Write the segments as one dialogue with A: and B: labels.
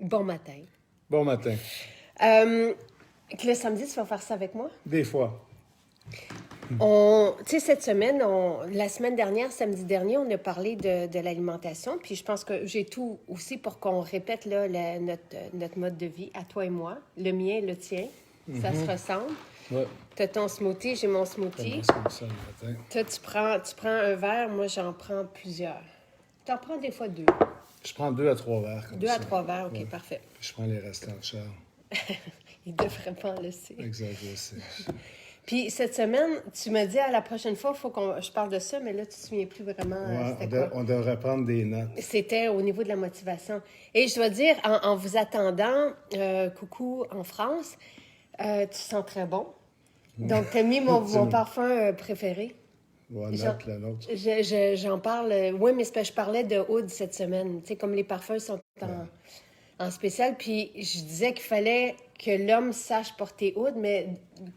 A: Bon matin.
B: Bon matin.
A: Le samedi, tu vas faire ça avec moi?
B: Des fois.
A: Tu sais, cette semaine, la semaine dernière, samedi dernier, on a parlé de l'alimentation. Puis je pense que j'ai tout aussi pour qu'on répète là, notre mode de vie, à toi et moi. Le mien, le tien. Ça se ressemble.
B: Ouais.
A: Tu as ton smoothie, j'ai mon
B: Ça
A: smoothie.
B: commence comme ça le matin.
A: Toi, tu prends un verre, moi, j'en prends plusieurs. Tu en prends des fois deux.
B: Je prends 2 à 3 verres comme
A: 2
B: ça.
A: à 3 verres, OK,
B: Ouais.
A: parfait.
B: Je prends les restants de Charles.
A: Il devrait pas en laisser.
B: Exact, je sais.
A: Puis cette semaine, tu m'as dit à la prochaine fois, il faut que je parle de ça, mais là, tu te souviens plus vraiment
B: Ouais,
A: c'était quoi.
B: on devrait prendre des notes.
A: C'était au niveau de la motivation. Et je dois dire, en vous attendant, coucou en France, tu sens très bon. Donc, tu as mis mon parfum préféré.
B: Ouais,
A: Genre,
B: note la nôtre.
A: J'en parle. Oui, mais c'est parce que je parlais de Oud cette semaine. Tu sais, comme les parfums sont en spécial. Puis je disais qu'il fallait que l'homme sache porter Oud. Mais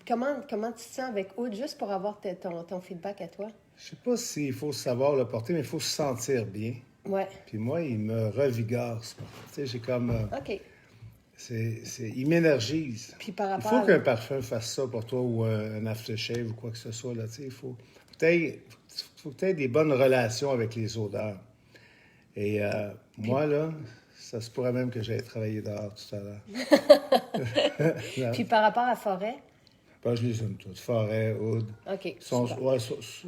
A: comment tu te sens avec Oud, juste pour avoir ton feedback à toi?
B: Je sais pas s'il faut savoir le porter, mais il faut se sentir bien.
A: Ouais.
B: Puis moi, il me revigore. Tu sais, j'ai comme...
A: OK.
B: il m'énergise.
A: Puis par
B: Il
A: rapport
B: faut
A: à...
B: qu'un parfum fasse ça pour toi ou un aftershave ou quoi que ce soit. Là, tu sais, il faut que tu aies des bonnes relations avec les odeurs. Et moi, là, ça se pourrait même que j'aille travailler dehors tout à l'heure.
A: Puis par rapport à Forêt?
B: Ben, je les aime toutes. Forêt, oud.
A: OK.
B: Ouais,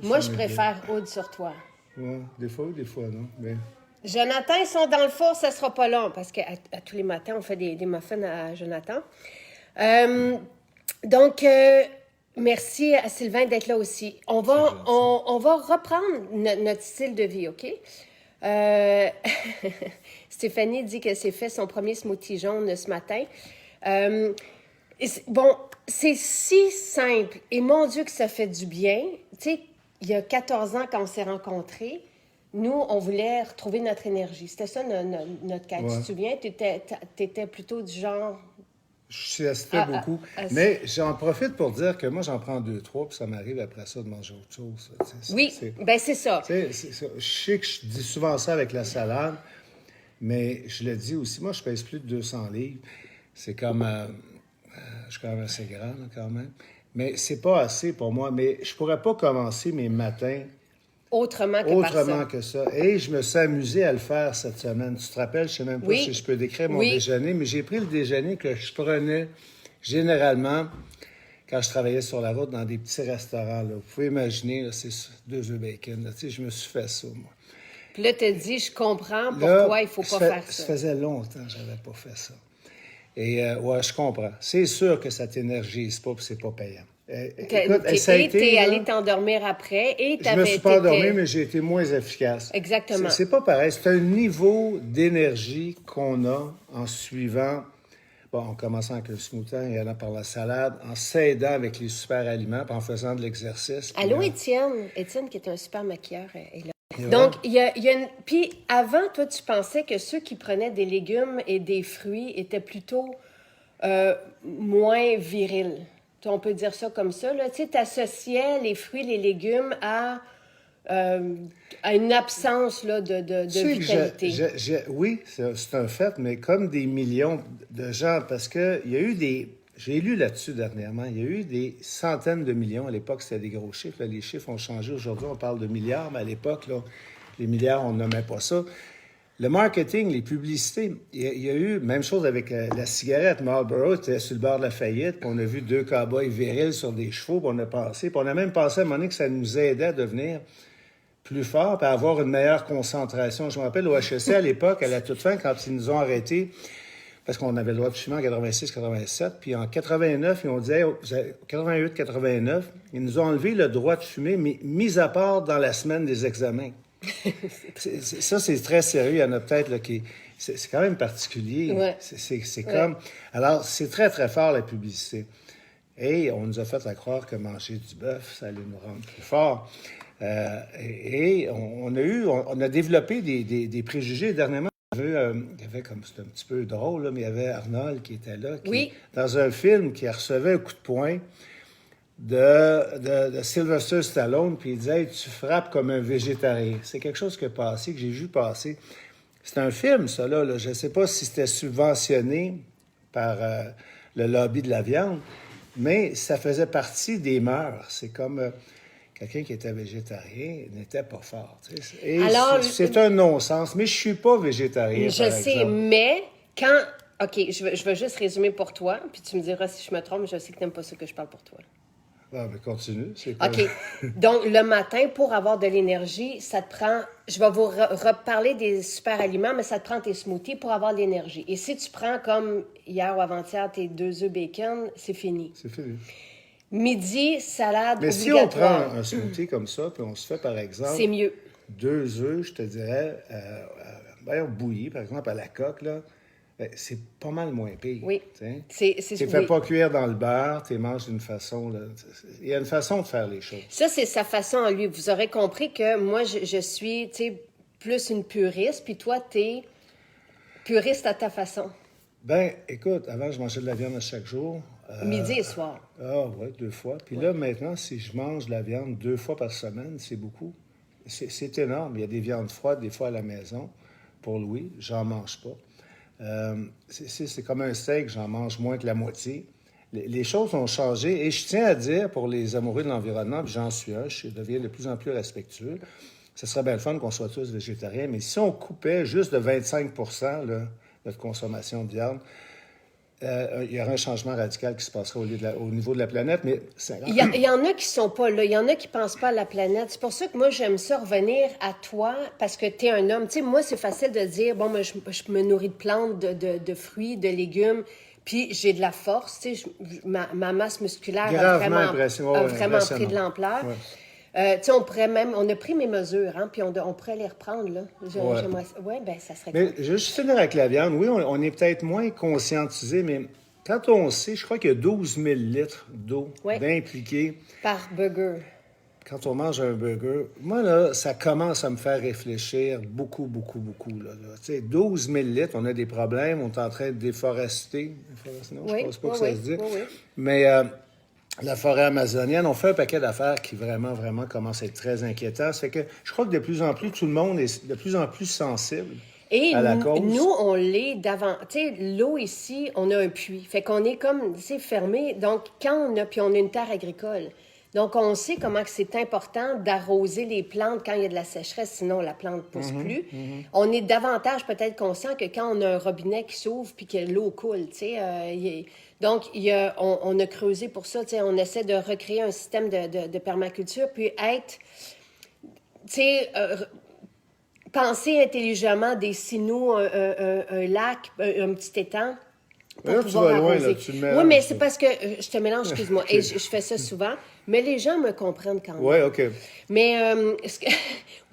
A: Moi, je préfère Oud sur toi.
B: Ouais, des fois, non. Mais...
A: Jonathan, ils sont dans le four, ça sera pas long, parce qu'à tous les matins, on fait des muffins à Jonathan. Donc, merci à Sylvain d'être là aussi. On va reprendre notre style de vie, OK? Stéphanie dit que s'est fait son premier smoothie jaune ce matin. Bon, c'est si simple. Et mon Dieu que ça fait du bien. Tu sais, il y a 14 ans, quand on s'est rencontrés, nous, on voulait retrouver notre énergie. C'était ça notre quête.
B: Ouais.
A: Tu te souviens? T'étais plutôt du genre...
B: Je assistais beaucoup. Mais j'en profite pour dire que moi, j'en prends 2, 3, puis ça m'arrive après ça de manger autre chose.
A: Oui, ben c'est ça.
B: C'est ça. Je sais que je dis souvent ça avec la salade, mais je le dis aussi. Moi, je pèse plus de 200 livres. C'est comme... je suis quand même assez grand, là, quand même. Mais c'est pas assez pour moi. Mais je pourrais pas commencer mes matins
A: Autrement
B: que ça. Et je me suis amusé à le faire cette semaine. Tu te rappelles, je sais même pas si je peux décrire mon déjeuner, mais j'ai pris le déjeuner que je prenais généralement quand je travaillais sur la route dans des petits restaurants. Là. Vous pouvez imaginer, là, c'est 2 œufs bacon. Là. Tu sais, je me suis fait ça, moi.
A: Puis là, tu dit, je comprends pourquoi il faut pas faire ça.
B: Ça faisait longtemps que j'avais pas fait ça. Et ouais, je comprends. C'est sûr que ça t'énergise pas, puis c'est pas payant. Écoute, ça a été,
A: t'es allé t'endormir après et
B: je me suis pas endormi, mais j'ai été moins efficace.
A: Exactement.
B: C'est pas pareil. C'est un niveau d'énergie qu'on a en suivant, bon, en commençant avec le smoothie, et allant par la salade, en s'aidant avec les super aliments, puis en faisant de l'exercice.
A: Allô, Étienne. Étienne, qui est un super maquilleur, est là. Donc, il y a une... Puis avant, toi, tu pensais que ceux qui prenaient des légumes et des fruits étaient plutôt moins virils. On peut dire ça comme ça. Tu sais, t'associais les fruits, les légumes à une absence là, de vitalité.
B: Oui, c'est un fait, mais comme des millions de gens, parce que il y a eu des... J'ai lu là-dessus dernièrement, il y a eu des centaines de millions. À l'époque, c'était des gros chiffres. Là, les chiffres ont changé. Aujourd'hui, on parle de milliards, mais à l'époque, là, les milliards, on ne nommait pas ça. Le marketing, les publicités, il y a eu, même chose avec la cigarette. Marlboro était sur le bord de la faillite, puis on a vu 2 cow-boys virils sur des chevaux, puis on a même pensé à un moment donné que ça nous aidait à devenir plus forts, puis à avoir une meilleure concentration. Je me rappelle, au HEC, à l'époque, à la toute fin, quand ils nous ont arrêtés, parce qu'on avait le droit de fumer en 86-87, puis en 89, ils ont dit, 88-89, ils nous ont enlevé le droit de fumer, mais mis à part dans la semaine des examens. Ça, c'est très sérieux. Il y en a peut-être là, qui... C'est quand même particulier.
A: Ouais.
B: C'est comme... Alors, c'est très, très fort, la publicité. Et on nous a fait croire que manger du bœuf, ça allait nous rendre plus forts. On a développé des préjugés. Dernièrement, il y avait comme... C'était un petit peu drôle, là, mais il y avait Arnold qui était là, dans un film, qui recevait un coup de poing de Sylvester Stallone, puis il disait hey, « Tu frappes comme un végétarien ». C'est quelque chose qui est passé, que j'ai vu passer. C'est un film, ça, là. Je ne sais pas si c'était subventionné par le lobby de la viande, mais ça faisait partie des mœurs. C'est comme quelqu'un qui était végétarien n'était pas fort. Tu sais. Et
A: Alors,
B: c'est un non-sens. Mais je ne suis pas végétarien,
A: je
B: par
A: sais,
B: exemple.
A: mais quand... OK, je vais juste résumer pour toi, puis tu me diras si je me trompe, je sais que tu n'aimes pas ça que je parle pour toi.
B: Ah, mais continue. C'est quoi?
A: OK. Donc, le matin, pour avoir de l'énergie, ça te prend... Je vais vous reparler des super aliments, mais ça te prend tes smoothies pour avoir de l'énergie. Et si tu prends, comme hier ou avant-hier, tes 2 œufs bacon, c'est fini.
B: C'est fini.
A: Midi, salade
B: Mais si on prend
A: obligatoire.
B: un smoothie comme ça, puis on se fait, par exemple,
A: C'est mieux.
B: 2 œufs, je te dirais, bouillis, par exemple, à la coque, là, ben, c'est pas mal moins pire.
A: Oui.
B: Tu ne fais
A: oui.
B: pas cuire dans le beurre, tu les manges d'une façon. Là, il y a une façon de faire les choses.
A: Ça, c'est sa façon à lui. Vous aurez compris que moi, je suis, tu sais, plus une puriste, puis toi, t'es puriste à ta façon.
B: Ben, écoute, avant, je mangeais de la viande à chaque jour.
A: Midi et soir.
B: Ah, ouais, 2 fois. Puis là, maintenant, si je mange de la viande 2 fois par semaine, c'est beaucoup. C'est énorme. Il y a des viandes froides, des fois, à la maison. Pour Louis, j'en mange pas. C'est comme un steak, j'en mange moins que la moitié. Les choses ont changé et je tiens à dire pour les amoureux de l'environnement, puis j'en suis un, je deviens de plus en plus respectueux. Ce serait bien le fun qu'on soit tous végétariens, mais si on coupait juste de 25 là, notre consommation de viande, il y aurait un changement radical qui se passerait au niveau de la planète, mais
A: Il y en a qui sont pas là. Il y en a qui pensent pas à la planète. C'est pour ça que moi, j'aime ça revenir à toi, parce que tu es un homme. Tu sais, moi, c'est facile de dire, bon, moi, je me nourris de plantes, de fruits, de légumes, puis j'ai de la force. Tu sais, ma masse musculaire a vraiment pris de l'ampleur.
B: Ouais.
A: Tu sais, on a pris mes mesures, hein, puis on pourrait les reprendre, là. Ouais, ben ça serait
B: Mais
A: cool.
B: je veux juste finir avec la viande. Oui, on est peut-être moins conscientisé, mais quand on sait, je crois qu'il y a 12 000 litres d'eau
A: Ouais.
B: d'impliqués
A: Par burger.
B: quand on mange un burger. Moi, là, ça commence à me faire réfléchir beaucoup, beaucoup, beaucoup. Là. Tu sais, 12 000 litres, on a des problèmes, on est en train de déforester. Non,
A: Oui,
B: je pense pas
A: oui,
B: que ça
A: oui,
B: se dit.
A: oui, oui.
B: Mais la forêt amazonienne, on fait un paquet d'affaires qui vraiment, vraiment commencent à être très inquiétants. Ça fait que je crois que de plus en plus, tout le monde est de plus en plus sensible
A: Et
B: à la cause.
A: nous, on l'est d'avant. Tu sais, l'eau ici, on a un puits. Fait qu'on est comme, tu sais, fermé. Donc, puis on a une terre agricole. Donc, on sait comment que c'est important d'arroser les plantes quand il y a de la sécheresse, sinon la plante ne pousse plus. On est davantage peut-être conscient que quand on a un robinet qui s'ouvre puis que l'eau coule, tu sais. Donc, on a creusé pour ça. Tu sais, on essaie de recréer un système de permaculture, puis être, tu sais, penser intelligemment des sinou, un lac, un petit étang pour
B: Là, tu
A: pouvoir
B: vas loin,
A: arroser.
B: là, tu le mélanges,
A: Oui, mais
B: là.
A: c'est parce que je te mélange, excuse-moi, et je fais ça souvent, mais les gens me comprennent quand même.
B: Oui, OK.
A: Mais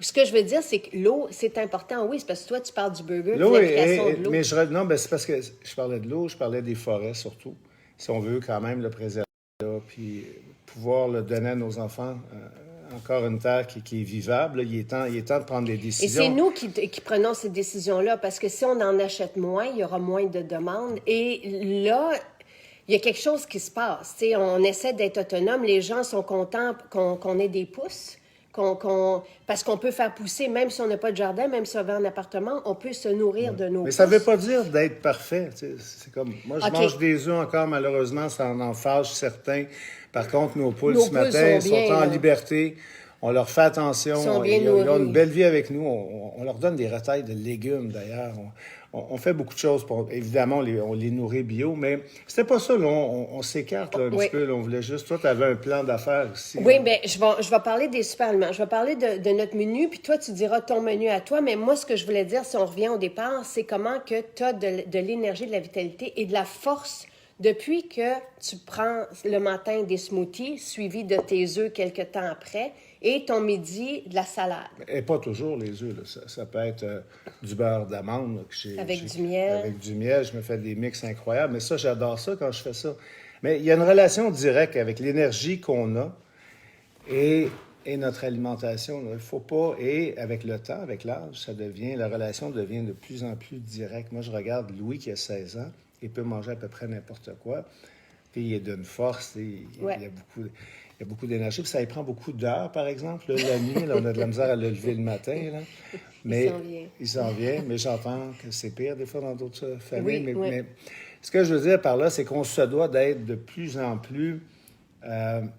A: ce que je veux dire, c'est que l'eau, c'est important. Oui, c'est parce que toi, tu parles du burger, de
B: L'eau
A: l'implication de l'eau.
B: mais non, ben, c'est parce que je parlais de l'eau, je parlais des forêts surtout. Si on veut quand même le préserver, là, puis pouvoir le donner à nos enfants, encore une terre qui est vivable, là, il est temps de prendre des
A: Et
B: décisions.
A: c'est nous qui prenons ces décisions-là, parce que si on en achète moins, il y aura moins de demandes. Et là, il y a quelque chose qui se passe. Tu sais, on essaie d'être autonome. Les gens sont contents qu'on ait des pousses, parce qu'on peut faire pousser, même si on n'a pas de jardin, même si on va en appartement, on peut se nourrir de nos
B: Mais
A: pousses.
B: ça ne veut pas dire d'être parfait. Tu sais, c'est comme, moi, je
A: OK.
B: mange des œufs encore, malheureusement, ça en fâche certains. Par contre, nos poules,
A: Nos
B: ce
A: poules
B: matin,
A: sont bien,
B: sont en
A: là.
B: liberté. On leur fait attention.
A: Ils sont bien
B: Ils ont
A: nourris.
B: une belle vie avec nous. On leur donne des retailles de légumes, d'ailleurs. On fait beaucoup de choses. Évidemment, on les nourrit bio, mais c'était pas ça. Là. On s'écarte là, un
A: Oui.
B: petit peu. Là. On voulait juste... Toi, tu avais un plan d'affaires aussi.
A: Oui,
B: là.
A: bien, je vais parler des super aliments. Je vais parler de notre menu, puis toi, tu diras ton menu à toi. Mais moi, ce que je voulais dire, si on revient au départ, c'est comment que tu as de l'énergie, de la vitalité et de la force depuis que tu prends le matin des smoothies, suivis de tes œufs quelques temps après, et ton midi, de la salade.
B: Et pas toujours les œufs. Là. Ça peut être du beurre d'amande. Là,
A: Avec du miel.
B: Avec du miel. Je me fais des mix incroyables. Mais ça, j'adore ça quand je fais ça. Mais il y a une relation directe avec l'énergie qu'on a et notre alimentation. Là. Il faut pas... Et avec le temps, avec l'âge, la relation devient de plus en plus directe. Moi, je regarde Louis qui a 16 ans. Il peut manger à peu près n'importe quoi. Puis il est d'une force,
A: Ouais.
B: il y a beaucoup d'énergie. Puis ça y prend beaucoup d'heures, par exemple. Là, la nuit, là, on a de la misère à le lever le matin. Là.
A: Il
B: Mais
A: s'en vient.
B: il s'en vient, mais j'entends que c'est pire des fois dans d'autres familles.
A: Oui, oui.
B: Mais ce que je veux dire par là, c'est qu'on se doit d'être de plus en plus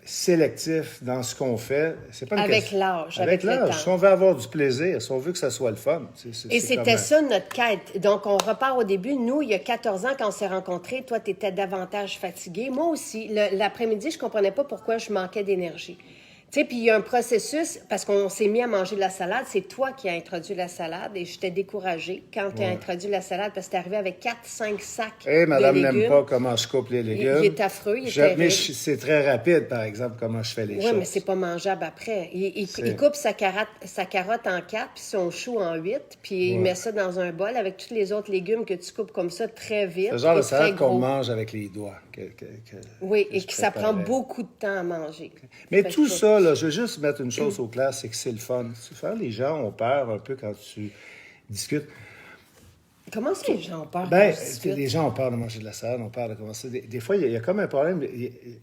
B: sélectif dans ce qu'on fait. C'est pas une
A: Avec
B: question-
A: l'âge,
B: Avec
A: avec le
B: l'âge.
A: temps.
B: Si on veut avoir du plaisir, si on veut que ça soit le fun.
A: Et
B: c'est comme
A: c'était ça notre quête. Donc, on repart au début. Nous, il y a 14 ans, quand on s'est rencontrés, toi, tu étais davantage fatigué. Moi aussi. L'après-midi, je comprenais pas pourquoi je manquais d'énergie. Tu sais, puis il y a un processus, parce qu'on s'est mis à manger de la salade. C'est toi qui as introduit la salade et j'étais découragée quand tu as introduit la salade parce que tu arrivé avec 4-5 sacs
B: Eh, madame
A: de
B: n'aime
A: légumes.
B: pas comment je coupe les légumes.
A: Il est affreux, il est
B: Mais
A: terrible.
B: c'est très rapide, par exemple, comment je fais les
A: Oui,
B: choses.
A: mais c'est pas mangeable après. Il
B: C'est-
A: coupe sa carotte en 4, puis son chou en 8, puis il
B: Ouais.
A: met ça dans un bol avec tous les autres légumes que tu coupes comme ça très vite.
B: C'est le genre
A: et
B: de salade
A: très
B: qu'on
A: gros.
B: mange avec les doigts.
A: Oui,
B: que
A: et
B: je
A: que ça prend
B: préparais.
A: beaucoup de temps à manger.
B: Mais
A: Fait
B: tout
A: que-
B: ça, là, je veux juste mettre une chose au clair, c'est que c'est le fun. Souvent, les gens ont peur un peu quand tu discutes.
A: Comment ça, les gens ont peur
B: Ben,
A: qu'on se discute?
B: les gens ont peur de manger de la salade, ont peur de commencer. Des fois, il y a comme un problème.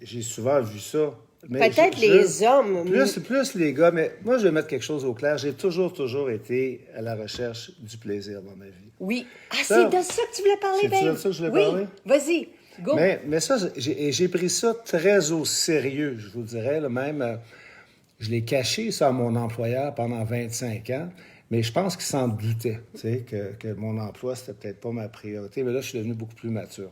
B: J'ai souvent vu ça. Mais
A: Peut-être les hommes.
B: Plus les gars, mais moi, je vais mettre quelque chose au clair. J'ai toujours été à la recherche du plaisir dans ma vie.
A: Oui. Ah,
B: Ça,
A: c'est de ça que tu voulais parler,
B: c'est-tu
A: babe?
B: de ça que je voulais
A: oui.
B: parler?
A: Vas-y, go.
B: Mais ça, j'ai pris ça très au sérieux, je vous dirais. Là, même, je l'ai caché, ça, à mon employeur pendant 25 ans. Mais je pense qu'il s'en doutait, tu sais, que mon emploi, c'était peut-être pas ma priorité. Mais là, je suis devenu beaucoup plus mature.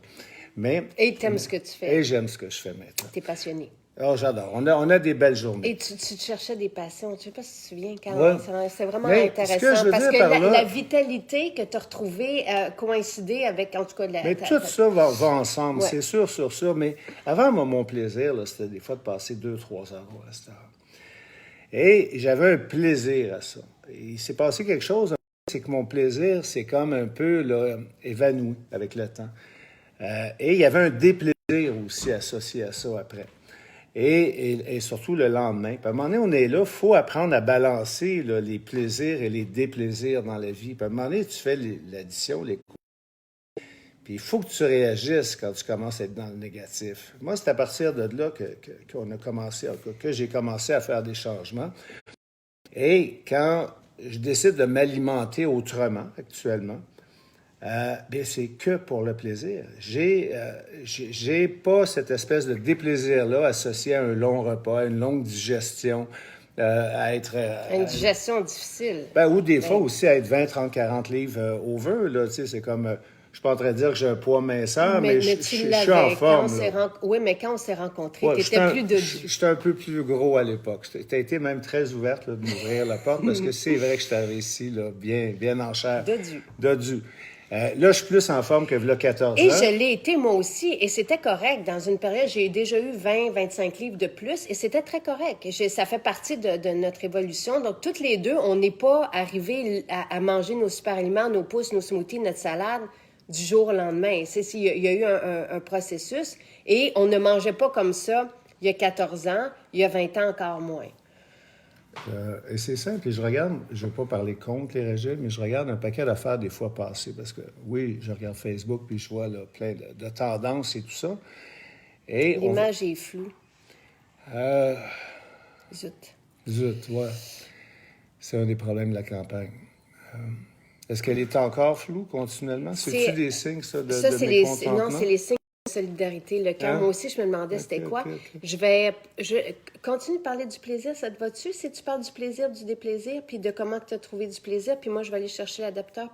B: Mais,
A: Et t'aimes ce que tu fais.
B: et j'aime ce que je fais maintenant.
A: T'es passionné.
B: Oh, j'adore. On a des belles journées.
A: Et tu te cherchais des passions. Je sais pas si tu te souviens quand
B: Ouais.
A: c'est vraiment
B: Mais
A: intéressant.
B: ce que je veux
A: parce
B: dire
A: que
B: par là-
A: la vitalité que tu as retrouvée coïncidé avec, en tout cas,
B: Mais tout ça va ensemble,
A: Ouais.
B: c'est sûr, sûr. Mais avant, moi, mon plaisir, là, c'était des fois de passer 2-3 heures au restaurant. Et j'avais un plaisir à ça. Et il s'est passé quelque chose, c'est que mon plaisir, c'est comme un peu là, évanoui avec le temps. Et il y avait un déplaisir aussi associé à ça après. Et surtout le lendemain. Puis à un moment donné, on est là, il faut apprendre à balancer là, les plaisirs et les déplaisirs dans la vie. Puis à un moment donné, tu fais l'addition, les coups. Puis il faut que tu réagisses quand tu commences à être dans le négatif. Moi, c'est à partir de là qu'on a commencé, que j'ai commencé à faire des changements. Et quand je décide de m'alimenter autrement actuellement, bien, c'est que pour le plaisir. J'ai pas cette espèce de déplaisir-là associé à un long repas, à une longue digestion, à être...
A: Une digestion difficile.
B: Ben, ou des fois aussi à être 20, 30, 40 livres over, là, tu sais, c'est comme... je suis pas en train de dire que j'ai un poids minceur, mais je
A: tu
B: suis en
A: l'avais.
B: forme.
A: Quand on
B: là.
A: Oui, mais quand on s'est rencontrés,
B: Ouais,
A: tu étais plus de...
B: J'étais un peu plus gros à l'époque. Tu as été même très ouverte là, de m'ouvrir la porte parce que c'est vrai que je suis arrivé ici là, bien en chair.
A: Dodu.
B: Dodu. Là, je suis plus en forme que v'là 14 ans.
A: Et je l'ai été moi aussi, et c'était correct. Dans une période, j'ai déjà eu 20-25 livres de plus, et c'était très correct. Ça fait partie de notre évolution. Donc, toutes les deux, on n'est pas arrivés à manger nos super aliments, nos pousses, nos smoothies, notre salade du jour au lendemain. Il y a eu un processus, et on ne mangeait pas comme ça il y a 14 ans, il y a 20 ans encore moins.
B: Et c'est simple. Et je regarde, je ne veux pas parler contre les régimes, mais je regarde un paquet d'affaires des fois passer. Parce que, oui, je regarde Facebook, puis je vois là, plein de tendances et tout ça. Et
A: L'image est floue. Zut.
B: Zut, ouais. C'est un des problèmes de la campagne. Est-ce qu'elle est encore floue continuellement? C'est-tu des signes, ça, de
A: c'est
B: mécontentement?
A: non, c'est les signes de solidarité, le cœur.
B: Hein?
A: Moi aussi, je me demandais c'était quoi.
B: Ok.
A: Je continue de parler du plaisir, ça te va-tu? Si tu parles du plaisir, du déplaisir, puis de comment tu as trouvé du plaisir, puis moi, je vais aller chercher l'adapteur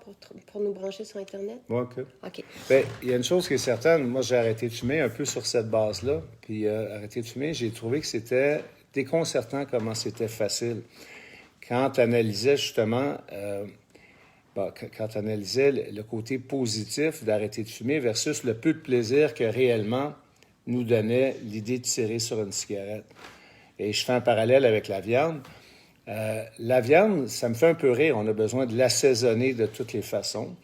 A: pour nous brancher sur Internet.
B: Ouais, OK.
A: OK.
B: Bien, il y a une chose qui est certaine. Moi, j'ai arrêté de fumer un peu sur cette base-là. Puis, arrêté de fumer, j'ai trouvé que c'était déconcertant comment c'était facile. Quand tu analysais justement... quand tu analysais le côté positif d'arrêter de fumer versus le peu de plaisir que réellement nous donnait l'idée de tirer sur une cigarette. Et je fais un parallèle avec la viande. La viande, ça me fait un peu rire. On a besoin de l'assaisonner de toutes les façons.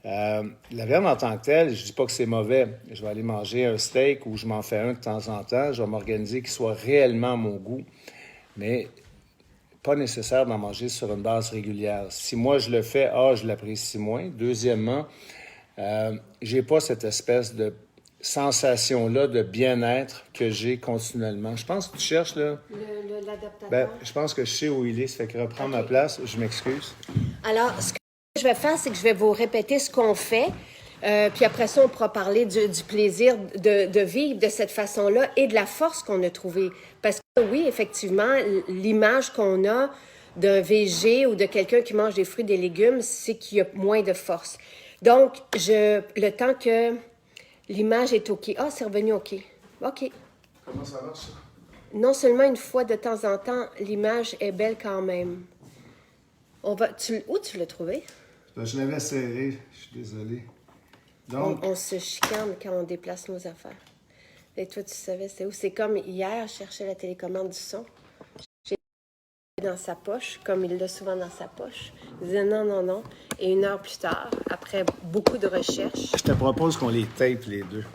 B: La viande en tant que telle, je dis pas que c'est mauvais. Je vais aller manger un steak ou je m'en fais un de temps en temps. Je vais m'organiser qu'il soit réellement à mon goût. Mais pas nécessaire d'en manger sur une base régulière. Si moi je le fais, je l'apprécie moins. Deuxièmement, j'ai pas cette espèce de sensation-là de bien-être que j'ai continuellement. Je pense que tu cherches, là.
A: L'adaptateur.
B: Ben, je pense que je sais où il est. Ça fait que reprends ma place. Je m'excuse.
A: Alors, ce que je vais faire, c'est que je vais vous répéter ce qu'on fait. Puis après ça, on pourra parler du plaisir de vivre de cette façon-là et de la force qu'on a trouvée. Parce que oui, effectivement, l'image qu'on a d'un végé ou de quelqu'un qui mange des fruits et des légumes, c'est qu'il y a moins de force. Donc, le temps que l'image est OK. Ah, c'est revenu OK. OK.
B: Comment ça marche, ça?
A: Non seulement une fois de temps en temps, l'image est belle quand même. Où tu l'as trouvé?
B: Je l'avais serré. Je suis désolé. Donc,
A: On se chicane quand on déplace nos affaires. Et toi, tu savais c'est où? C'est comme hier, je cherchais la télécommande du son. J'ai dans sa poche, comme il l'a souvent dans sa poche. Il disait non, non, non. Et 1 heure plus tard, après beaucoup de recherches,
B: je te propose qu'on les tape les deux.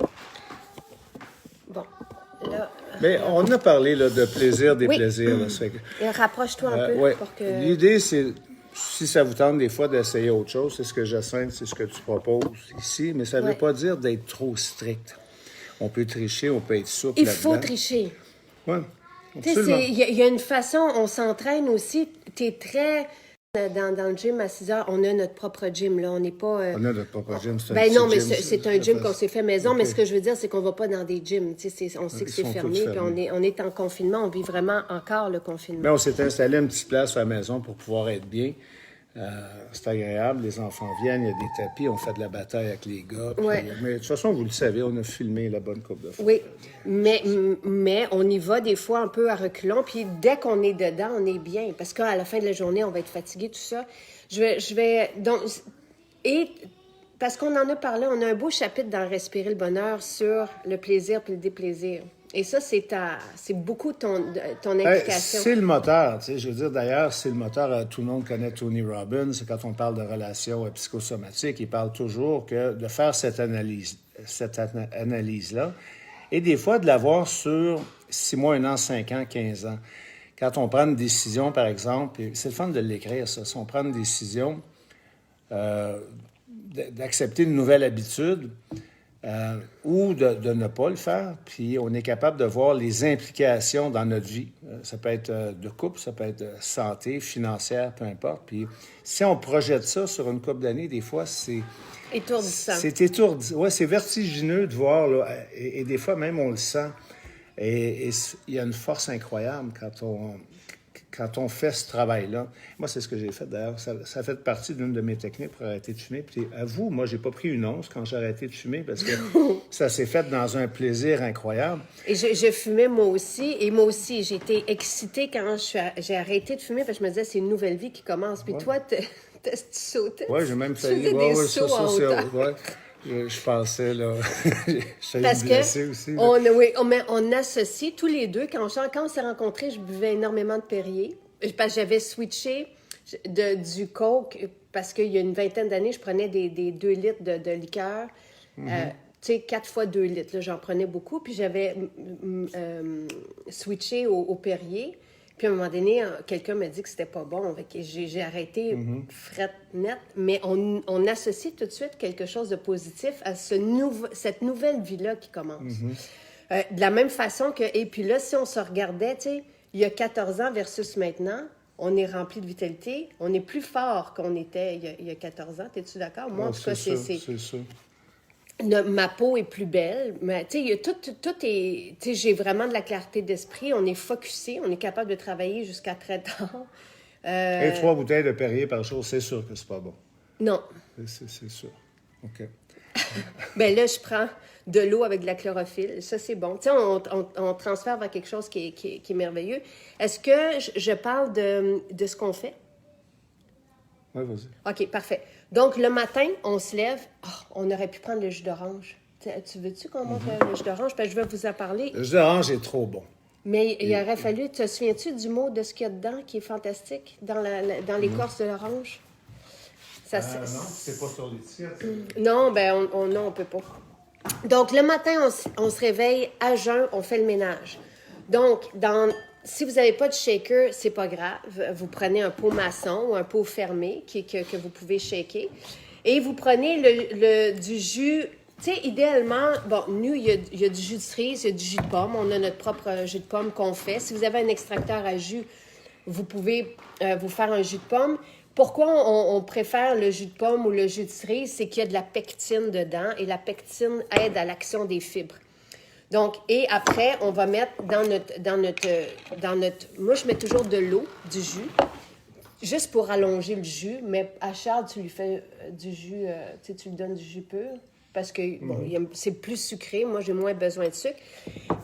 A: bon, là,
B: Mais on a parlé là, de plaisir, des plaisirs. Là, ça fait que-
A: et rapproche-toi un peu
B: ouais.
A: pour que...
B: L'idée, c'est, si ça vous tente des fois d'essayer autre chose, c'est ce que j'essaie, c'est ce que tu proposes ici, mais ça ne veut
A: Ouais.
B: pas dire d'être trop strict. On peut tricher, on peut être souple
A: Il
B: là-dedans.
A: faut tricher.
B: Oui,
A: Tu sais,
B: absolument.
A: il y a une façon, on s'entraîne aussi. Tu es très... Dans le gym à 6 heures, on a notre propre gym, là. On n'est pas...
B: On a notre propre gym, c'est un
A: Ben
B: petit
A: non, mais
B: gym,
A: c'est un gym qu'on s'est fait maison,
B: OK.
A: mais ce que je veux dire, c'est qu'on va pas dans des gyms. Tu sais, on sait que
B: Ils
A: c'est
B: sont
A: fermé,
B: tous
A: puis
B: fermés.
A: on est en confinement, on vit vraiment encore le confinement.
B: Mais on s'est installé une petite place à la maison pour pouvoir être bien. C'est agréable, les enfants viennent, il y a des tapis, on fait de la bataille avec les gars. Puis,
A: Ouais.
B: mais de toute façon, vous le savez, on a filmé la bonne coupe de fois.
A: Oui, mais on y va des fois un peu à reculons, puis dès qu'on est dedans, on est bien. Parce qu'à la fin de la journée, on va être fatigué, tout ça. Donc, et parce qu'on en a parlé, on a un beau chapitre dans Respirer le bonheur sur le plaisir puis le déplaisir. Et ça, c'est beaucoup ton implication.
B: C'est le moteur, tu sais, je veux dire, d'ailleurs, c'est le moteur, tout le monde connaît Tony Robbins, quand on parle de relations psychosomatiques, il parle toujours que de faire cette analyse-là, et des fois de l'avoir sur 6 mois, 1 an, 5 ans, 15 ans. Quand on prend une décision, par exemple, et c'est le fun de l'écrire, ça, si on prend une décision d'accepter une nouvelle habitude, ou de ne pas le faire, puis on est capable de voir les implications dans notre vie. Ça peut être de couple, ça peut être de santé, financière, peu importe. Puis si on projette ça sur une couple d'années, des fois, c'est...
A: Étourdissant.
B: C'est étourdissant. Ouais, c'est vertigineux de voir, là, et des fois même, on le sent. Et il y a une force incroyable quand on fait ce travail-là. Moi, c'est ce que j'ai fait, d'ailleurs. Ça fait partie d'une de mes techniques pour arrêter de fumer. Puis, avoue, moi, j'ai pas pris une once quand j'ai arrêté de fumer parce que ça s'est fait dans un plaisir incroyable.
A: Et je fumais moi aussi. Et moi aussi, j'ai été excitée quand j'ai arrêté de fumer parce que je me disais, c'est une nouvelle vie qui commence. Puis toi, tu sautais.
B: Oui, j'ai même
A: Tu
B: failli.
A: faisais des sauts en hauteur.
B: Je pensais, là. J'étais
A: Parce
B: blessé
A: que
B: aussi. Là.
A: on associe tous les deux. Quand on s'est rencontrés, je buvais énormément de Perrier. Parce que j'avais switché du Coke parce qu'il y a une vingtaine d'années, je prenais des 2 litres de liqueur. Tu sais, 4 fois 2 litres. Là, j'en prenais beaucoup. Puis j'avais switché au Perrier. Puis à un moment donné, quelqu'un m'a dit que c'était pas bon. Fait que j'ai arrêté fret net. Mais on associe tout de suite quelque chose de positif à cette nouvelle vie-là qui commence. De la même façon que... Et puis là, si on se regardait, tu sais, il y a 14 ans versus maintenant, on est rempli de vitalité. On est plus fort qu'on était il y a 14 ans. Es-tu d'accord? Moi, en tout cas,
B: c'est ça.
A: Ma peau est plus belle, mais tu sais, tout est... Tu sais, j'ai vraiment de la clarté d'esprit, on est focusé, on est capable de travailler jusqu'à très tard.
B: Et 3 bouteilles de Perrier par jour, c'est sûr que c'est pas bon.
A: Non.
B: C'est sûr. OK.
A: Bien là, je prends de l'eau avec de la chlorophylle, ça c'est bon. Tu sais, on transfère vers quelque chose qui est merveilleux. Est-ce que je parle de ce qu'on fait?
B: Oui, vas-y.
A: OK, parfait. Donc, le matin, on se lève. Oh, on aurait pu prendre le jus d'orange. Tu veux-tu qu'on monte le jus d'orange? Parce que je vais vous en parler.
B: Le jus d'orange est trop bon.
A: Mais il aurait fallu... Te souviens-tu du mot de ce qu'il y a dedans qui est fantastique dans l'écorce de l'orange? Ça,
B: Non, c'est pas sur les tirs.
A: Non, ben non, on peut pas. Donc, le matin, on se réveille à jeun, on fait le ménage. Donc, si vous n'avez pas de shaker, c'est pas grave. Vous prenez un pot maçon ou un pot fermé que vous pouvez shaker. Et vous prenez du jus Tu sais, idéalement, bon, nous, il y a du jus de cerise, il y a du jus de pomme. On a notre propre jus de pomme qu'on fait. Si vous avez un extracteur à jus, vous pouvez vous faire un jus de pomme. Pourquoi on préfère le jus de pomme ou le jus de cerise? C'est qu'il y a de la pectine dedans et la pectine aide à l'action des fibres. Donc, et après, on va mettre dans notre... Moi, je mets toujours de l'eau, du jus, juste pour allonger le jus. Mais à Charles, tu lui fais du jus, tu sais, tu lui donnes du jus pur parce que bon, c'est plus sucré. Moi, j'ai moins besoin de sucre.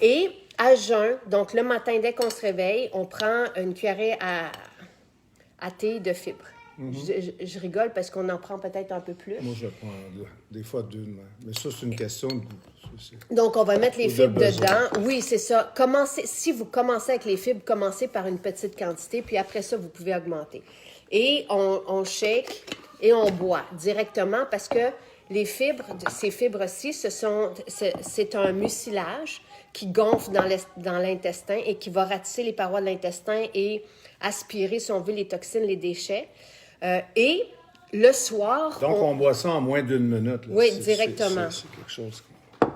A: Et à jeun, donc le matin, dès qu'on se réveille, on prend une cuillerée à thé de fibres. Je rigole parce qu'on en prend peut-être un peu plus.
B: Moi, je prends des fois 2. Mais ça, c'est une question de goût.
A: Donc, on va mettre les fibres
B: besoin.
A: dedans. Oui, c'est ça. Si vous commencez avec les fibres, commencez par une petite quantité, puis après ça, vous pouvez augmenter. Et on shake et on boit directement parce que les fibres, ces fibres-ci, c'est un mucilage qui gonfle dans l'intestin et qui va ratisser les parois de l'intestin et aspirer, si on veut, les toxines, les déchets. Et le soir...
B: Donc, on boit ça en moins d'1 minute. Là.
A: Oui, directement.
B: C'est quelque chose...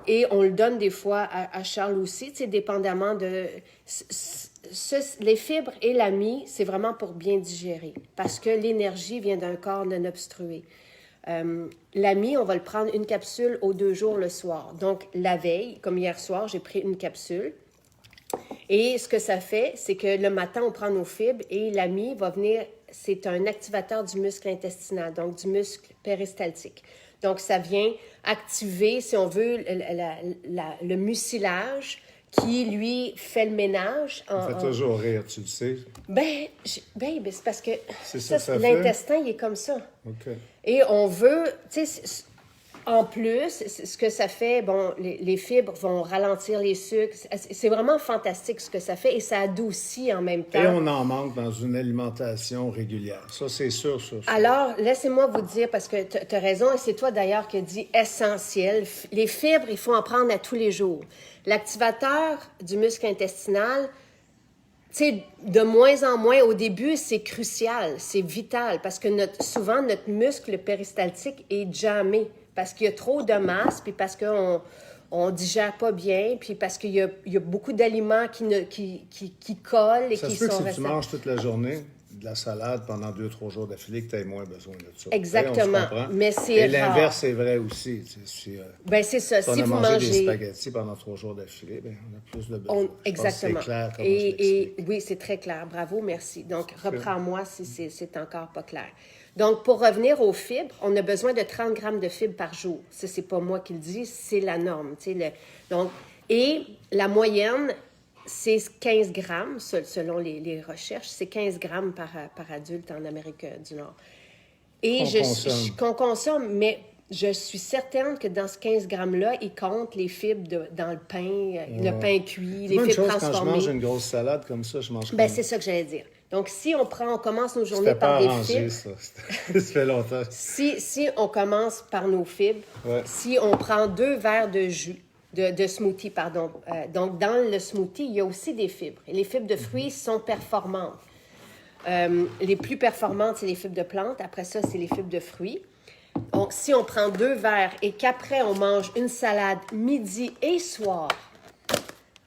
A: Et on le donne des fois à Charles aussi, tu sais, dépendamment de... les fibres et la mie, c'est vraiment pour bien digérer, parce que l'énergie vient d'un corps non obstrué. La mie, on va le prendre une capsule aux 2 jours le soir. Donc, la veille, comme hier soir, j'ai pris une capsule. Et ce que ça fait, c'est que le matin, on prend nos fibres et la mie va venir... C'est un activateur du muscle intestinal, donc du muscle péristaltique. Donc, ça vient activer, si on veut, le mucilage qui, lui, fait le ménage.
B: Ça fait toujours rire, tu le sais.
A: Ben, c'est parce que
B: l'intestin,
A: il est comme ça.
B: OK.
A: Et on veut, tu sais, en plus, ce que ça fait, bon, les fibres vont ralentir les sucres. C'est vraiment fantastique ce que ça fait et ça adoucit en même temps.
B: Et on en manque dans une alimentation régulière. Ça, c'est sûr.
A: Alors, laissez-moi vous dire, parce que tu as raison, et c'est toi d'ailleurs qui as dit essentiel. Les fibres, il faut en prendre à tous les jours. L'activateur du muscle intestinal, tu sais, de moins en moins, au début, c'est crucial, c'est vital, parce que souvent, notre muscle péristaltique est jammé, parce qu'il y a trop de masse, puis parce qu'on ne digère pas bien, puis parce qu'il y a beaucoup d'aliments qui collent et
B: ça
A: qui
B: se peut
A: sont
B: que si tu manges toute la journée de la salade pendant 2-3 jours d'affilée, que tu aies moins besoin de ça.
A: Exactement, mais c'est
B: et
A: rare.
B: l'inverse est vrai aussi.
A: Ben c'est ça,
B: si
A: si
B: on a
A: vous
B: mangé
A: mangez...
B: des spaghettis pendant 3 jours d'affilée, ben, on a plus de besoin.
A: Exactement.
B: C'est clair comment
A: et oui, c'est très clair. Bravo, merci. Donc, reprends-moi si c'est encore pas clair. Donc, pour revenir aux fibres, on a besoin de 30 grammes de fibres par jour. Ça, c'est pas moi qui le dis, c'est la norme. Donc, et la moyenne, c'est 15 grammes, selon les recherches, c'est 15 grammes par adulte en Amérique du Nord. Et qu'on consomme, mais je suis certaine que dans ce 15 grammes-là, il compte les fibres dans le pain, le pain cuit, les fibres transformées.
B: Quand je mange une grosse salade comme ça, je mange
A: c'est ça que j'allais dire. Donc, si on commence nos journées par des fibres...
B: ça. Ça fait longtemps.
A: Si on commence par nos fibres,
B: ouais.
A: Si on prend 2 verres de jus, de smoothie, pardon. Donc, dans le smoothie, il y a aussi des fibres. Et les fibres de fruits sont performantes. Les plus performantes, c'est les fibres de plantes. Après ça, c'est les fibres de fruits. Donc, si on prend 2 verres et qu'après, on mange une salade midi et soir,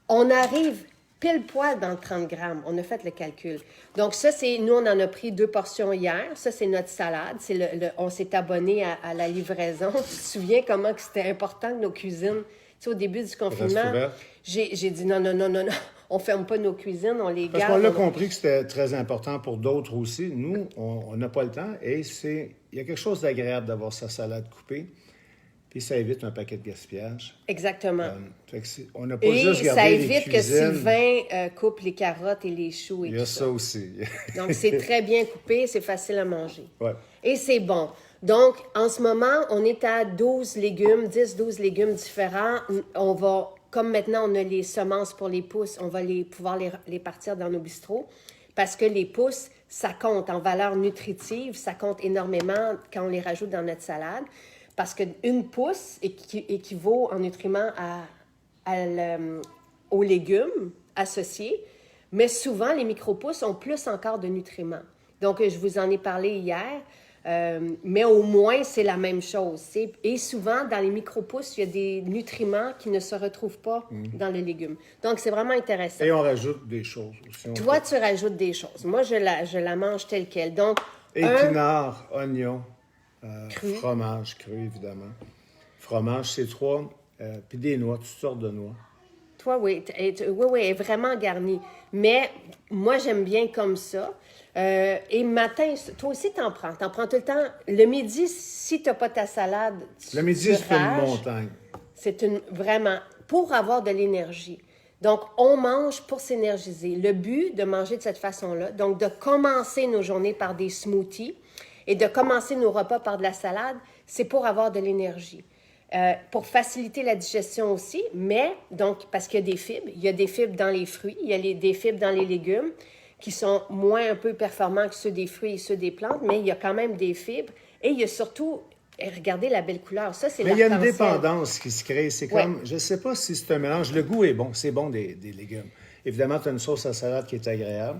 A: on arrive pile poil dans 30 grammes. On a fait le calcul. Donc, ça, nous, on en a pris 2 portions hier. Ça, c'est notre salade. On s'est abonné à la livraison. Tu te souviens comment que c'était important que nos cuisines... Tu sais, au début du confinement, j'ai dit non, on ne ferme pas nos cuisines, on les garde.
B: Parce qu'on l'a compris que c'était très important pour d'autres aussi. Nous, on n'a pas le temps et il y a quelque chose d'agréable d'avoir sa salade coupée. Puis ça évite un paquet de gaspillage.
A: Exactement.
B: On n'a pas juste gardé les cuisines.
A: Et ça évite que Sylvain coupe les carottes et les choux et tout ça.
B: Il y a ça aussi.
A: Donc, c'est très bien coupé, c'est facile à manger.
B: Ouais.
A: Et c'est bon. Donc, en ce moment, on est à 10-12 légumes différents. On va, comme maintenant, on a les semences pour les pousses, on va pouvoir les partir dans nos bistrots parce que les pousses, ça compte en valeur nutritive, ça compte énormément quand on les rajoute dans notre salade parce qu'une pousse équivaut en nutriments aux légumes associés, mais souvent, les micro-pousses ont plus encore de nutriments. Donc, je vous en ai parlé hier. Mais au moins, c'est la même chose. T'sais. Et souvent, dans les micro-pousses, il y a des nutriments qui ne se retrouvent pas dans le légume. Donc, c'est vraiment intéressant.
B: Et on rajoute des choses aussi.
A: Toi, tu rajoutes des choses. Moi, je la mange telle quelle. Donc,
B: épinards, oignons,
A: Cru.
B: fromage cru, évidemment. Fromage, c'est 3. Puis des noix, toutes sortes de noix.
A: Toi, oui. Oui, elle est vraiment garnie. Mais moi, j'aime bien comme ça. Et matin, toi aussi, t'en prends. T'en prends tout le temps. Le midi, si t'as pas ta salade,
B: Le midi,
A: tu
B: c'est une
A: rages.
B: montagne.
A: C'est vraiment pour avoir de l'énergie. Donc, on mange pour s'énergiser. Le but de manger de cette façon-là, donc de commencer nos journées par des smoothies et de commencer nos repas par de la salade, c'est pour avoir de l'énergie. Pour faciliter la digestion aussi, mais donc, parce qu'il y a des fibres. Il y a des fibres dans les fruits, il y a des fibres dans les légumes qui sont moins un peu performants que ceux des fruits et ceux des plantes, mais il y a quand même des fibres. Et il y a surtout, regardez la belle couleur, ça c'est
B: Mais il y a une
A: l'arc-en-ciel.
B: dépendance qui se crée. C'est comme, je ne sais pas si c'est un mélange. Le goût est bon, c'est bon des légumes. Évidemment, tu as une sauce à salade qui est agréable.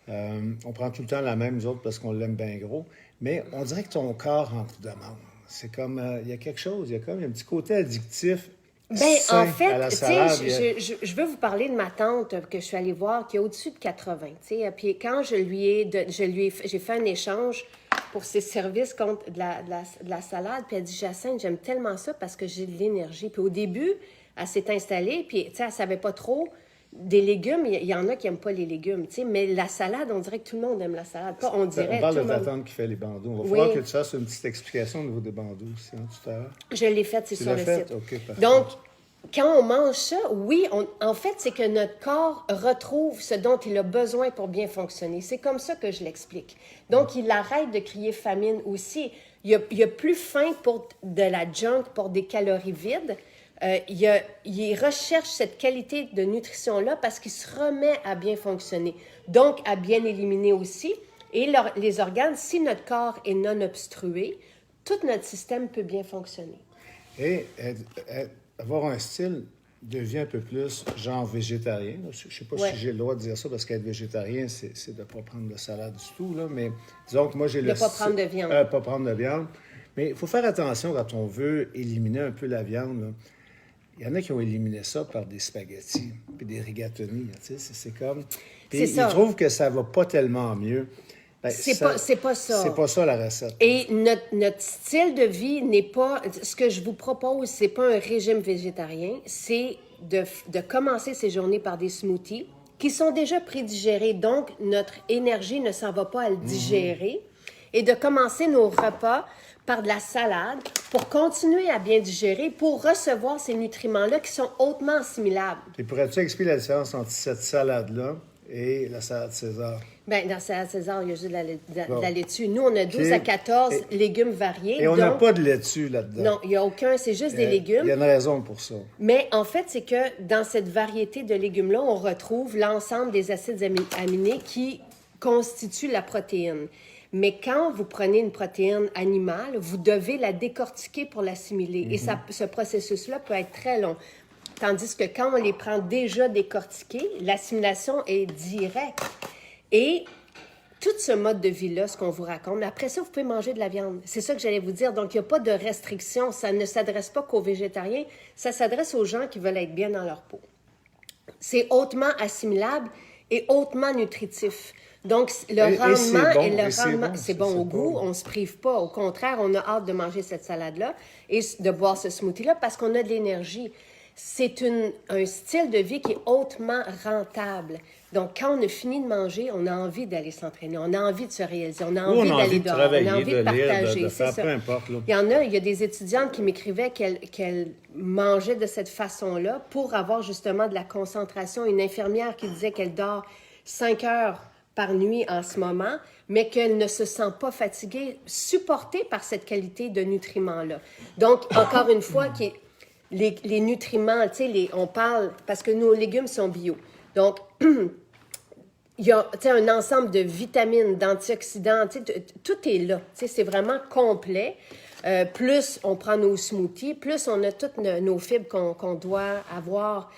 B: On prend tout le temps la même, nous autres, parce qu'on l'aime bien gros. Mais on dirait que ton corps en te demande. C'est comme, il y a quelque chose, il y a comme un petit côté addictif.
A: Ben,
B: sain
A: en fait,
B: à la
A: tu sais,
B: salade.
A: je veux vous parler de ma tante que je suis allée voir, qui est au-dessus de 80, tu sais. Puis quand j'ai fait un échange pour ses services contre de la salade, puis elle dit, Jacinthe, j'aime tellement ça parce que j'ai de l'énergie. Puis au début, elle s'est installée, puis tu sais, elle savait pas trop des légumes. Il y en a qui n'aiment pas les légumes, tu sais. Mais la salade, on dirait que tout le monde aime la salade. Pas, on dirait,
B: On parle
A: tout
B: de
A: le
B: ta
A: monde.
B: tante qui fait les bandeaux. Il va
A: Oui.
B: falloir que tu fasses une petite explication au niveau des bandeaux aussi, hein, tout à l'heure.
A: Je l'ai faite, c'est
B: Tu
A: sur
B: l'as
A: le
B: fait?
A: site.
B: OK, parfait.
A: Donc, quand on mange ça, oui, en fait, c'est que notre corps retrouve ce dont il a besoin pour bien fonctionner. C'est comme ça que je l'explique. Donc, il arrête de crier famine aussi. Il y a plus faim pour de la junk, pour des calories vides. Il recherche cette qualité de nutrition-là parce qu'il se remet à bien fonctionner. Donc, à bien éliminer aussi. Et les organes, si notre corps est non obstrué, tout notre système peut bien fonctionner.
B: Et avoir un style de vie un peu plus genre végétarien. Je ne sais pas
A: Ouais.
B: si j'ai le droit de dire ça parce qu'être végétarien, c'est de ne pas prendre de salade du tout. Là, mais disons que moi, j'ai
A: De
B: le
A: pas prendre de viande.
B: pas prendre de viande. Mais il faut faire attention quand on veut éliminer un peu la viande. Là. Il y en a qui ont éliminé ça par des spaghettis puis des rigatoni. Tu sais, c'est comme... Puis
A: C'est ça.
B: ils trouvent que ça va pas tellement mieux. Ben,
A: C'est pas ça.
B: C'est pas ça la recette.
A: Et notre style de vie n'est pas... Ce que je vous propose, c'est pas un régime végétarien, c'est de commencer ces journées par des smoothies qui sont déjà prédigérés. Donc, notre énergie ne s'en va pas à le digérer. Et de commencer nos repas par de la salade pour continuer à bien digérer, pour recevoir ces nutriments-là qui sont hautement assimilables.
B: Et pourrais-tu expliquer la différence entre cette salade-là et la salade César?
A: Bien, dans salade César, il y a juste de
B: Bon.
A: la laitue. Nous, on a 12 à 14 légumes variés.
B: Et on n'a
A: donc-
B: pas de laitue là-dedans.
A: Non, il n'y a aucun, c'est juste des légumes.
B: Il y a une raison pour ça.
A: Mais en fait, c'est que dans cette variété de légumes-là, on retrouve l'ensemble des acides aminés qui constituent la protéine. Mais quand vous prenez une protéine animale, vous devez la décortiquer pour l'assimiler. Et ce processus-là peut être très long. Tandis que quand on les prend déjà décortiqués, l'assimilation est directe. Et tout ce mode de vie-là, ce qu'on vous raconte, après ça, vous pouvez manger de la viande. C'est ça que j'allais vous dire. Donc, il n'y a pas de restriction. Ça ne s'adresse pas qu'aux végétariens. Ça s'adresse aux gens qui veulent être bien dans leur peau. C'est hautement assimilable et hautement nutritif. Donc, le rendement
B: c'est bon,
A: et le
B: et c'est
A: rendement,
B: bon,
A: c'est bon au
B: c'est
A: goût,
B: bon.
A: on ne se prive pas. Au contraire, on a hâte de manger cette salade-là et de boire ce smoothie-là parce qu'on a de l'énergie. C'est un style de vie qui est hautement rentable. Donc, quand on a fini de manger, on a envie d'aller s'entraîner, on a envie de se réaliser, on a
B: Ou
A: envie
B: on a
A: d'aller
B: envie de
A: dehors,
B: travailler,
A: on a envie de
B: de lire,
A: partager.
B: de
A: c'est
B: faire
A: ça.
B: peu importe, là.
A: Il y a des étudiantes qui m'écrivaient qu'elles mangeaient de cette façon-là pour avoir justement de la concentration. Une infirmière qui disait qu'elle dort 5 heures par nuit en ce moment, mais qu'elle ne se sent pas fatiguée, supportée par cette qualité de nutriments-là. Donc, encore une fois, les nutriments, tu sais, on parle, parce que nos légumes sont bio. Donc, il y a un ensemble de vitamines, d'antioxydants, tout est là. C'est vraiment complet. Plus on prend nos smoothies, plus on a toutes nos fibres qu'on doit avoir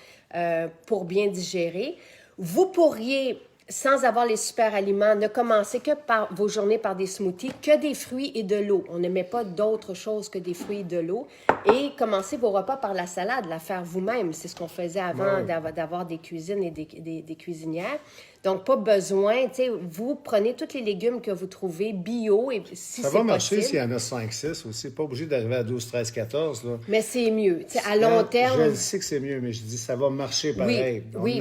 A: pour bien digérer. Vous pourriez sans avoir les super aliments, ne commencez que par vos journées par des smoothies, que des fruits et de l'eau. On ne met pas d'autre chose que des fruits et de l'eau. Et commencez vos repas par la salade, la faire vous-même. C'est ce qu'on faisait avant d'avoir des cuisines et des cuisinières. Donc, pas besoin, tu sais, vous prenez tous les légumes que vous trouvez bio et si c'est possible.
B: Ça va marcher s'il y en a 5-6 aussi. Pas obligé d'arriver à 12, 13, 14. Là.
A: Mais c'est mieux. Tu sais, à long terme...
B: Je sais que c'est mieux, mais je dis ça va marcher pareil.
A: Oui.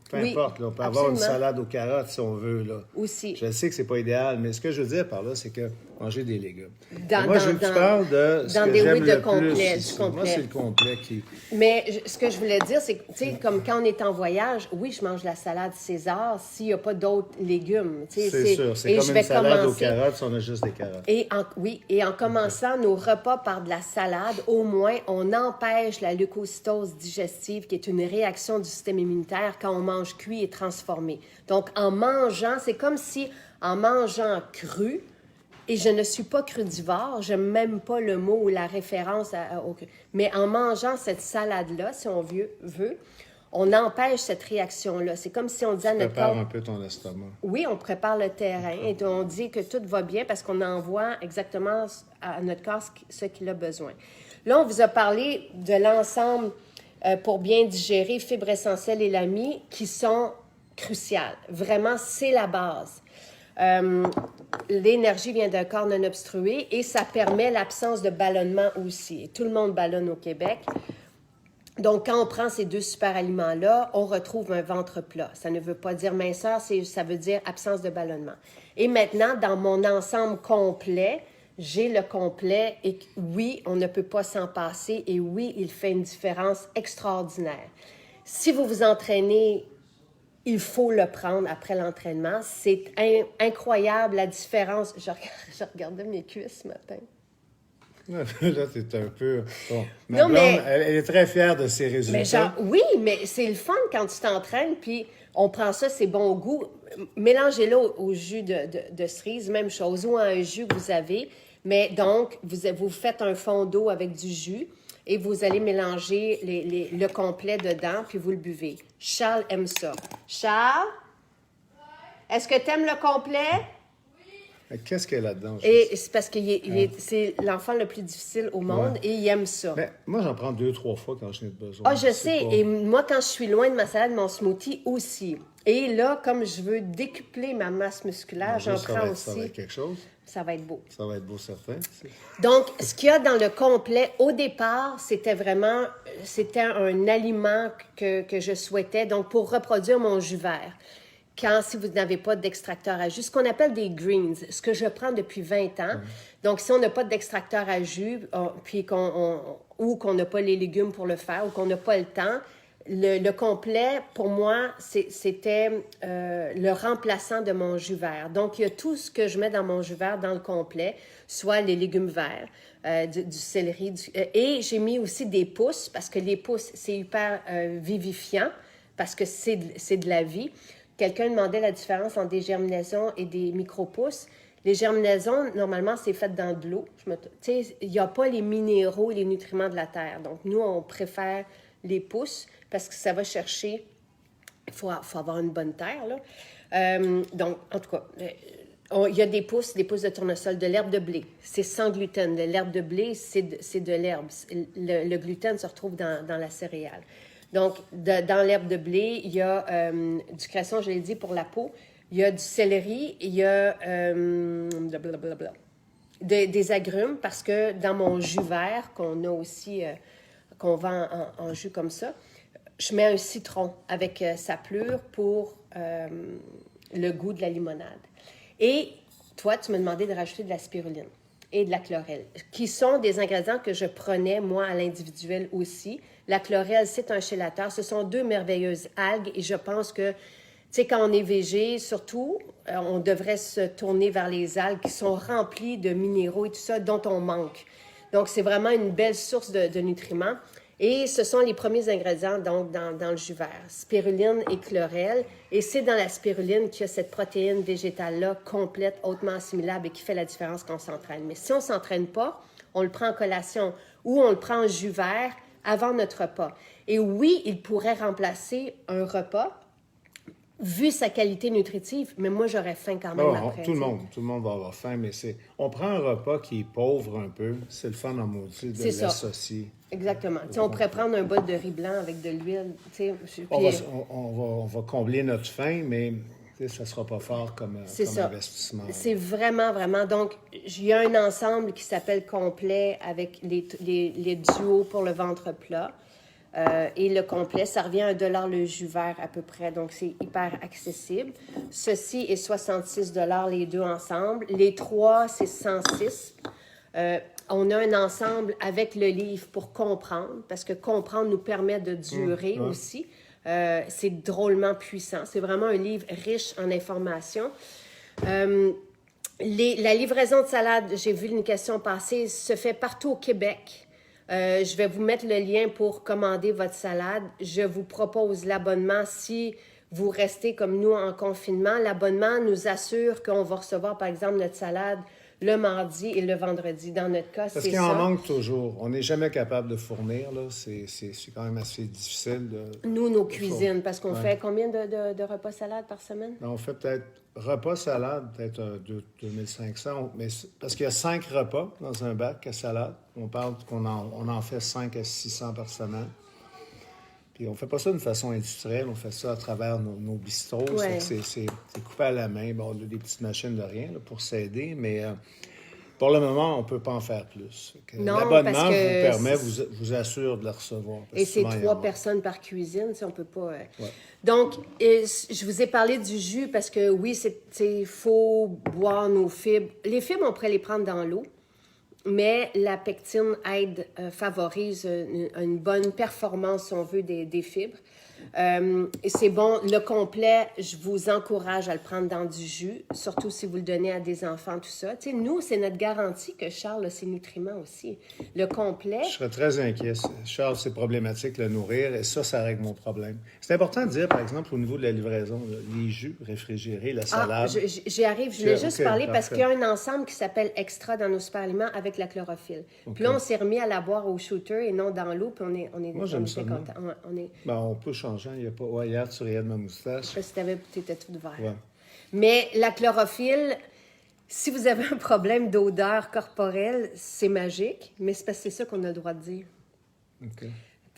B: Peu importe, là, on peut avoir une salade aux carottes si on veut. Là.
A: Aussi.
B: Je sais que c'est pas idéal, mais ce que je veux dire par là, c'est que manger des légumes.
A: Moi,
B: je veux que tu parles de ce que j'aime le plus. Moi, c'est le complet qui...
A: Mais ce que je voulais dire, c'est que, tu sais, comme quand on est en voyage, oui, je mange la salade César s'il n'y a pas d'autres légumes.
B: C'est sûr, c'est comme une salade aux carottes si on a juste des carottes.
A: Et en commençant nos repas par de la salade, au moins, on empêche la leucocytose digestive, qui est une réaction du système immunitaire quand on mange cuit et transformé. Donc, en mangeant, c'est comme si, en mangeant cru, et je ne suis pas crudivore, j'aime même pas le mot ou la référence au cru, mais en mangeant cette salade-là, si on veut, on empêche cette réaction-là. C'est comme si on disait à notre corps...
B: On prépare un peu ton estomac.
A: Oui, on prépare le terrain et on dit que tout va bien parce qu'on envoie exactement à notre corps ce qu'il a besoin. Là, on vous a parlé de l'ensemble pour bien digérer, fibres essentielles et l'AMI qui sont cruciales. Vraiment, c'est la base. L'énergie vient d'un corps non obstrué et ça permet l'absence de ballonnement aussi. Et tout le monde ballonne au Québec. Donc, quand on prend ces deux super aliments-là, on retrouve un ventre plat. Ça ne veut pas dire minceur, ça veut dire absence de ballonnement. Et maintenant, dans mon ensemble complet, j'ai le complet et oui, on ne peut pas s'en passer et oui, il fait une différence extraordinaire. Si vous vous entraînez, il faut le prendre après l'entraînement. C'est incroyable la différence. Je regardais mes cuisses ce matin.
B: Là, c'est un peu... Bon, ma blonde, elle est très fière de ses résultats.
A: Oui, mais c'est le fun quand tu t'entraînes, puis on prend ça, c'est bon au goût. Mélangez-le au jus de cerise, même chose, ou à un jus que vous avez. Mais donc, vous faites un fond d'eau avec du jus et vous allez mélanger le complet dedans, puis vous le buvez. Charles aime ça. Charles, est-ce que tu aimes le complet?
B: Mais qu'est-ce qu'il y a là-dedans?
A: Et c'est parce que c'est l'enfant le plus difficile au monde et il aime ça.
B: Mais moi, j'en prends 2-3 fois quand je n'ai besoin.
A: Ah, je sais. Et moi, quand je suis loin de ma salade, mon smoothie aussi. Et là, comme je veux décupler ma masse musculaire, j'en prends aussi.
B: Ça va être quelque chose.
A: Ça va être beau.
B: Ça va être beau, certain.
A: Donc, ce qu'il y a dans le complet, au départ, c'était un aliment que je souhaitais, donc pour reproduire mon jus vert. Si vous n'avez pas d'extracteur à jus, ce qu'on appelle des greens, ce que je prends depuis 20 ans. Donc, si on n'a pas d'extracteur à jus, ou qu'on n'a pas les légumes pour le faire, ou qu'on n'a pas le temps, le complet, pour moi, c'était le remplaçant de mon jus vert. Donc, il y a tout ce que je mets dans mon jus vert dans le complet, soit les légumes verts, du céleri, et j'ai mis aussi des pousses, parce que les pousses, c'est hyper vivifiant, parce que c'est de la vie. Quelqu'un demandait la différence entre des germinaisons et des micro-pousses. Les germinaisons, normalement, c'est fait dans de l'eau. Tu sais, il n'y a pas les minéraux et les nutriments de la terre. Donc, nous, on préfère les pousses parce que ça va chercher... Il faut avoir une bonne terre, là. Donc, en tout cas, il y a des pousses de tournesol, de l'herbe de blé. C'est sans gluten. L'herbe de blé, c'est de l'herbe. Le gluten se retrouve dans la céréale. Donc, dans l'herbe de blé, il y a du cresson, je l'ai dit, pour la peau. Il y a du céleri, il y a des agrumes, parce que dans mon jus vert, qu'on a aussi, qu'on vend en jus comme ça, je mets un citron avec sa pleure pour le goût de la limonade. Et toi, tu m'as demandé de rajouter de la spiruline et de la chlorelle, qui sont des ingrédients que je prenais, moi, à l'individuel aussi. La chlorelle, c'est un chélateur. Ce sont deux merveilleuses algues et je pense que, tu sais, quand on est végé, surtout, on devrait se tourner vers les algues qui sont remplies de minéraux et tout ça dont on manque. Donc, c'est vraiment une belle source de nutriments. Et ce sont les premiers ingrédients, donc, dans le jus vert, spiruline et chlorelle. Et c'est dans la spiruline qu'il y a cette protéine végétale-là, complète, hautement assimilable et qui fait la différence quand on s'entraîne. Mais si on ne s'entraîne pas, on le prend en collation ou on le prend en jus vert avant notre repas. Et oui, il pourrait remplacer un repas, vu sa qualité nutritive, mais moi, j'aurais faim quand même après.
B: Tout le monde va avoir faim, mais on prend un repas qui est pauvre un peu, c'est le fun en maudit de l'associer.
A: Exactement. On pourrait prendre un bol de riz blanc avec de l'huile.
B: On va combler notre faim, mais ça ne sera pas fort comme investissement.
A: C'est vraiment, vraiment. Donc, il y a un ensemble qui s'appelle complet avec les duos pour le ventre plat. Et le complet, ça revient à $1 le jus vert à peu près. Donc, c'est hyper accessible. Ceci est 66 $ les deux ensemble. Les trois, c'est 106. On a un ensemble avec le livre pour comprendre, parce que comprendre nous permet de durer aussi. C'est drôlement puissant. C'est vraiment un livre riche en informations. La livraison de salade, j'ai vu une question passer, se fait partout au Québec. Je vais vous mettre le lien pour commander votre salade. Je vous propose l'abonnement si vous restez comme nous en confinement. L'abonnement nous assure qu'on va recevoir, par exemple, notre salade le mardi et le vendredi. Dans notre cas, c'est ça.
B: Parce qu'il en manque toujours. On n'est jamais capable de fournir. Là. C'est quand même assez difficile.
A: Nous, nos cuisines, parce qu'on fait combien de repas salade par semaine?
B: On fait peut-être repas salade, peut-être 2500. Mais parce qu'il y a 5 repas dans un bac à salade. On parle qu'on en fait 5 à 600 par semaine. Puis on fait pas ça d'une façon industrielle, on fait ça à travers nos bistrots.
A: Ouais.
B: C'est coupé à la main. Bon, on a des petites machines de rien là, pour s'aider, mais pour le moment, on peut pas en faire plus. L'abonnement vous assure de le recevoir.
A: Et c'est 3 personnes par cuisine, on peut pas... Donc, je vous ai parlé du jus parce que oui, il faut boire nos fibres. Les fibres, on pourrait les prendre dans l'eau. Mais la pectine favorise une bonne performance, si on veut, des fibres. Et c'est bon. Le complet, je vous encourage à le prendre dans du jus, surtout si vous le donnez à des enfants, tout ça. Tu sais, nous, c'est notre garantie que Charles a ses nutriments aussi. Le complet...
B: Je serais très inquiet. Charles, c'est problématique le nourrir et ça règle mon problème. C'est important de dire, par exemple, au niveau de la livraison, les jus réfrigérés, la salade...
A: J'y arrive. Je voulais juste parler parce qu'il y a un ensemble qui s'appelle Extra dans nos super aliments avec la chlorophylle. Puis là, on s'est remis à la boire au shooter et non dans l'eau, puis on est
B: Moi, j'aime ça.
A: content.
B: On peut changer. Il y a pas... hier, tu riais de ma moustache.
A: Parce que t'étais tout vert.
B: Ouais.
A: Mais la chlorophylle, si vous avez un problème d'odeur corporelle, c'est magique, mais c'est parce que c'est ça qu'on a le droit de dire.
B: OK.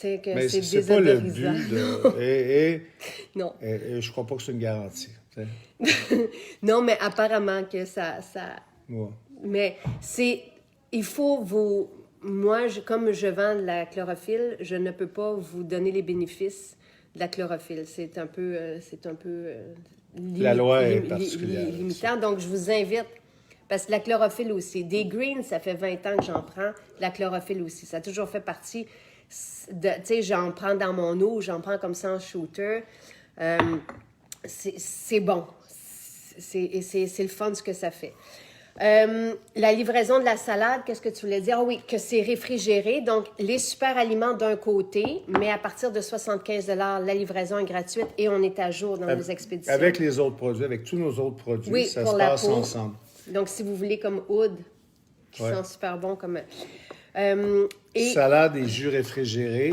A: Que
B: mais
A: c'est
B: pas le but
A: non.
B: Et je crois pas que c'est une garantie.
A: Non, mais apparemment que ça...
B: Ouais.
A: Mais il faut vous... Moi, comme je vends de la chlorophylle, je ne peux pas vous donner les bénéfices de la chlorophylle. C'est un peu
B: la loi est particulière.
A: Limitant. Donc, je vous invite, parce que la chlorophylle aussi, des greens, ça fait 20 ans que j'en prends, la chlorophylle aussi. Ça a toujours fait partie de... Tu sais, j'en prends dans mon eau, j'en prends comme ça en shooter. C'est bon. C'est le fun ce que ça fait. La livraison de la salade, qu'est-ce que tu voulais dire? Ah oui, que c'est réfrigéré. Donc, les super aliments d'un côté, mais à partir de 75 $, la livraison est gratuite et on est à jour dans nos expéditions.
B: Avec les autres produits, avec tous nos autres produits, ça se passe ensemble.
A: Donc, si vous voulez comme Oud, qui sont super bons comme...
B: Salade et jus réfrigérés,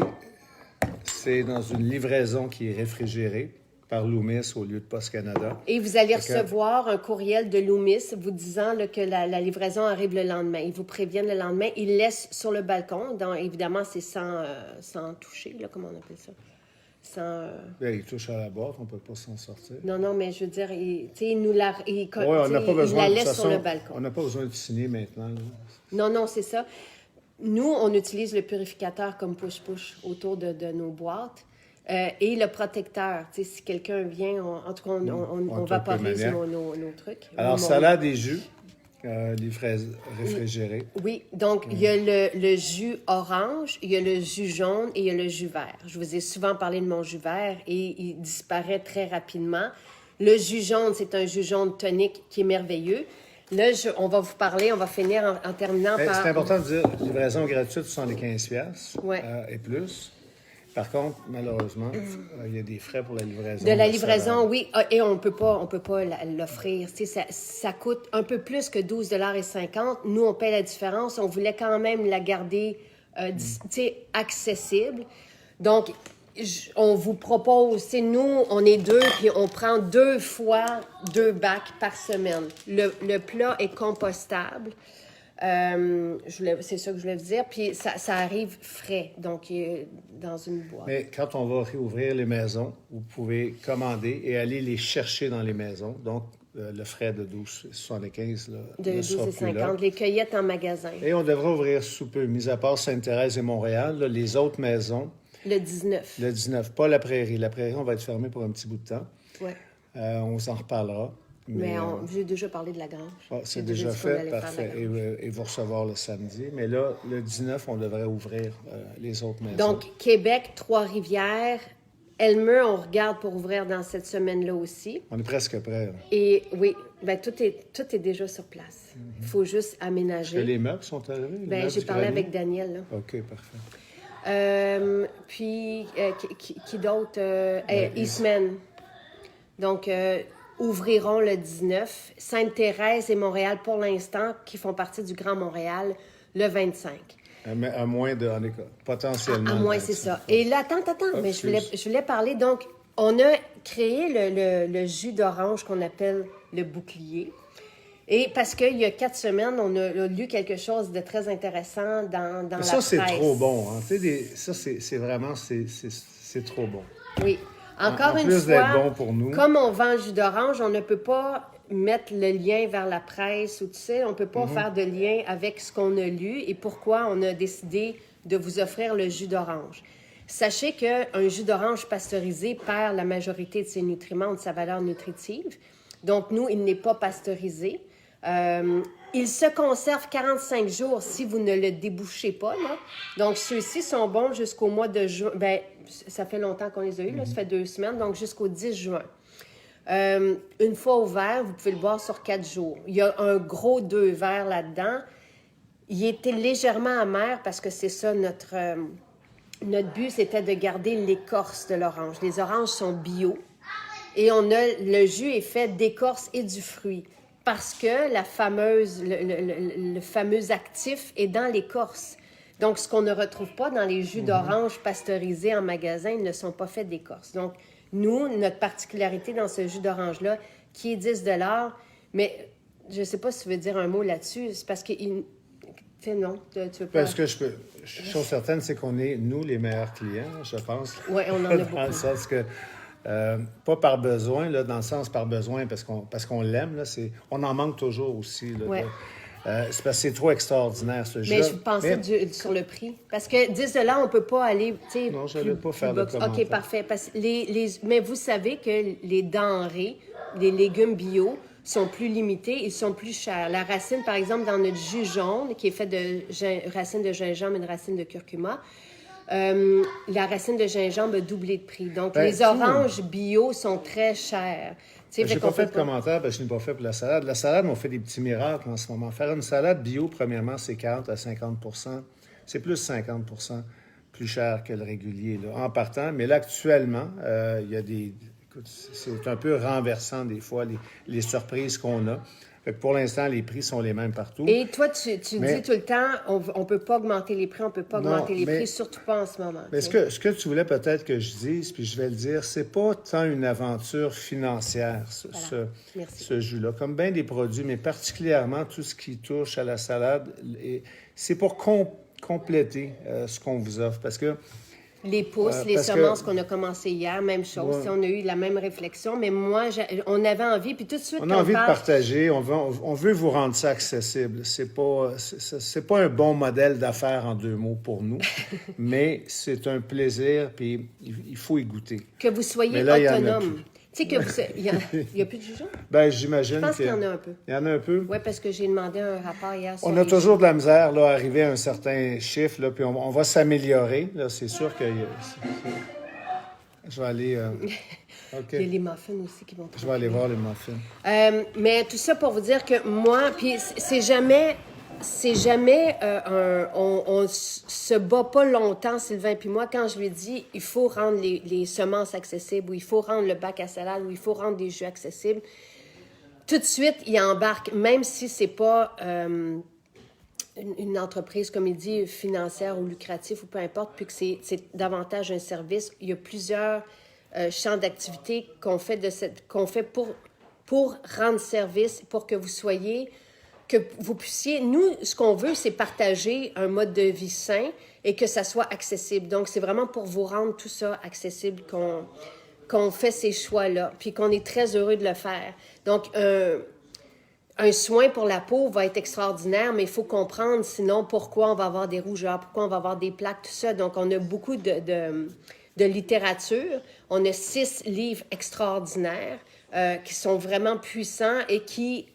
B: c'est dans une livraison qui est réfrigérée par Loomis au lieu de Post Canada.
A: Et vous allez recevoir un courriel de Loomis vous disant que la livraison arrive le lendemain. Ils vous préviennent le lendemain. Ils laissent sur le balcon. Donc, évidemment, c'est sans toucher, là, comment on appelle ça?
B: Ils touchent à la boîte, on ne peut pas s'en sortir.
A: Non, mais je veux dire, ils nous la,
B: on n'a pas besoin,
A: la laissent sur le balcon.
B: On n'a pas besoin de signer maintenant. Là.
A: Non, c'est ça. Nous, on utilise le purificateur comme push-push autour de nos boîtes. Et le protecteur, si quelqu'un vient, en tout cas, on vaporise nos trucs.
B: Alors, salade et jus, réfrigérés.
A: Oui, donc il y a le jus orange, il y a le jus jaune et il y a le jus vert. Je vous ai souvent parlé de mon jus vert et il disparaît très rapidement. Le jus jaune, c'est un jus jaune tonique qui est merveilleux. Là, on va vous parler, on va finir en terminant par...
B: C'est important de dire, livraison gratuite, 75$ et plus. Par contre, malheureusement, il y a des frais pour la livraison.
A: De la livraison, oui. Et on peut pas l'offrir. Ça coûte un peu plus que 12,50 $. Nous, on paie la différence. On voulait quand même la garder accessible. Donc, on vous propose, nous, on est 2, puis on prend 2 fois 2 bacs par semaine. Le plat est compostable. C'est ça que je voulais vous dire. Puis ça arrive frais, donc dans une boîte.
B: Mais quand on va réouvrir les maisons, vous pouvez commander et aller les chercher dans les maisons. Donc, le frais de 12,75
A: de
B: ne sera plus là.
A: 12,50, les cueillettes en magasin.
B: Et on devrait ouvrir sous peu, mis à part Sainte-Thérèse et Montréal, là, les autres maisons.
A: Le 19.
B: Le 19, pas la Prairie. La Prairie, on va être fermé pour un petit bout de temps.
A: Oui.
B: On s'en reparlera.
A: Mais j'ai déjà parlé de la grange.
B: C'est déjà fait, parfait. Et vous recevoir le samedi. Mais là, le 19, on devrait ouvrir les autres maisons.
A: Donc, Québec, Trois-Rivières, Elmer, on regarde pour ouvrir dans cette semaine-là aussi.
B: On est presque prêts.
A: Et oui, tout est déjà sur place. Il faut juste aménager.
B: Et les meubles sont arrivés?
A: J'ai parlé avec Daniel. Là.
B: OK, parfait.
A: Puis, qui d'autre? Eastman. Donc, ouvriront le 19. Sainte-Thérèse et Montréal, pour l'instant, qui font partie du Grand Montréal, le 25.
B: À moins de, en école, potentiellement.
A: À moins, c'est ça. Et là, attends, mais je voulais parler. Donc, on a créé le jus d'orange qu'on appelle le bouclier. Et parce qu'il y a 4 semaines, on a lu quelque chose de très intéressant dans la presse.
B: Ça, c'est trop bon. Hein. Ça, c'est vraiment, c'est trop bon.
A: Oui. Encore une
B: plus
A: fois,
B: d'être bon pour nous.
A: Comme on vend le jus d'orange, on ne peut pas mettre le lien vers la presse ou tu sais, on ne peut pas faire de lien avec ce qu'on a lu et pourquoi on a décidé de vous offrir le jus d'orange. Sachez qu'un jus d'orange pasteurisé perd la majorité de ses nutriments, de sa valeur nutritive. Donc, nous, il n'est pas pasteurisé. Il se conserve 45 jours si vous ne le débouchez pas. Là. Donc, ceux-ci sont bons jusqu'au mois de juin. Bien, ça fait longtemps qu'on les a eus, là, ça fait 2 semaines, donc jusqu'au 10 juin. Une fois ouvert, vous pouvez le boire sur 4 jours. Il y a un gros 2 verres là-dedans. Il était légèrement amer parce que c'est ça, notre but, c'était de garder l'écorce de l'orange. Les oranges sont bio et le jus est fait d'écorce et du fruit. Parce que le fameux actif est dans l'écorce. Donc, ce qu'on ne retrouve pas dans les jus d'orange pasteurisés en magasin, ils ne sont pas faits d'écorce. Donc, nous, notre particularité dans ce jus d'orange-là, qui est 10 $, mais je ne sais pas si tu veux dire un mot là-dessus, c'est parce que... non, tu veux pas...
B: Parce que je suis certaine, c'est qu'on est, nous, les meilleurs clients, je pense.
A: Oui, on en a beaucoup.
B: Dans le sens que... pas par besoin, là, dans le sens par besoin, parce qu'on l'aime. Là, on en manque toujours aussi. Là,
A: ouais.
B: C'est parce que c'est trop extraordinaire, ce jeu.
A: Mais je pensais sur le prix. Parce que 10 $, on ne peut pas aller...
B: Non, je n'allais pas faire de commentaire.
A: OK, parfait. Parce que mais vous savez que les denrées, les légumes bio, sont plus limités, ils sont plus chers. La racine, par exemple, dans notre jus jaune, qui est fait de racine de gingembre et de racine de curcuma, la racine de gingembre a doublé de prix. Donc, les oranges bio sont très chères.
B: Je n'ai pas fait de commentaire parce que je n'ai pas fait pour la salade. La salade, on fait des petits miracles en ce moment. Faire une salade bio, premièrement, c'est 40 à 50 %. C'est plus 50 % plus cher que le régulier, là, en partant. Mais là, actuellement, il y a des... Écoute, c'est un peu renversant, des fois, les surprises qu'on a. Fait que pour l'instant, les prix sont les mêmes partout.
A: Et toi, tu dis tout le temps, on ne peut pas augmenter les prix, on ne peut pas augmenter les prix, surtout pas en ce moment.
B: Mais ce que tu voulais peut-être que je dise, puis je vais le dire, c'est pas tant une aventure financière, ce jus-là. Comme bien des produits, mais particulièrement tout ce qui touche à la salade, c'est pour compléter ce qu'on vous offre. Parce que
A: les pousses, les semences qu'on a commencé hier, même chose. Ouais. On a eu la même réflexion, mais moi, on avait envie, puis tout de suite...
B: On a envie de partager, on veut vous rendre ça accessible. C'est pas un bon modèle d'affaires en 2 mots pour nous, mais c'est un plaisir, puis il faut y goûter.
A: Que vous soyez autonome. Tu sais qu'il n'y a plus de jus jaune?
B: Bien, j'imagine
A: Je pense qu'il y en a un peu.
B: Il y en a un peu?
A: Oui, parce que j'ai demandé un rapport hier sur
B: On a toujours de la misère là, à arriver à un certain chiffre, là, puis on va s'améliorer. Là, c'est sûr que... Je vais aller...
A: OK. Il y a les muffins aussi qui vont...
B: Je vais aller voir les muffins.
A: Mais tout ça pour vous dire que moi, puis c'est jamais on se bat pas longtemps, Sylvain puis moi, quand je lui dis il faut rendre les semences accessibles, ou il faut rendre le bac à salade, ou il faut rendre des jus accessibles. Tout de suite, il embarque, même si c'est pas une entreprise, comme il dit, financière ou lucrative ou peu importe, puis que c'est davantage un service, il y a plusieurs champs d'activité qu'on fait pour rendre service, pour que vous soyez, que vous puissiez... Nous, ce qu'on veut, c'est partager un mode de vie sain et que ça soit accessible. Donc, c'est vraiment pour vous rendre tout ça accessible qu'on fait ces choix-là, puis qu'on est très heureux de le faire. Donc, un soin pour la peau va être extraordinaire, mais il faut comprendre sinon pourquoi on va avoir des rougeurs, pourquoi on va avoir des plaques, tout ça. Donc, on a beaucoup de littérature. On a 6 livres extraordinaires qui sont vraiment puissants et qui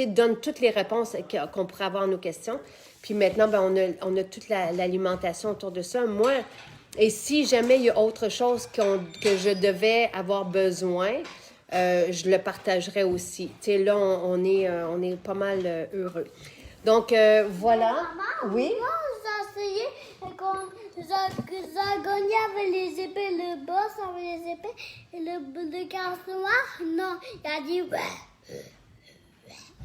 A: donnent toutes les réponses qu'on pourrait avoir à nos questions. Puis maintenant, ben, on a toute l'alimentation autour de ça. Moi, et si jamais il y a autre chose que je devais avoir besoin, je le partagerai aussi. Tu sais, là, on est pas mal heureux. Donc, voilà.
C: Maman,
A: Oui?
C: moi, j'ai essayé quand j'ai gagné avec les épées, le boss avec les épées, et le garçon noir, non, il a dit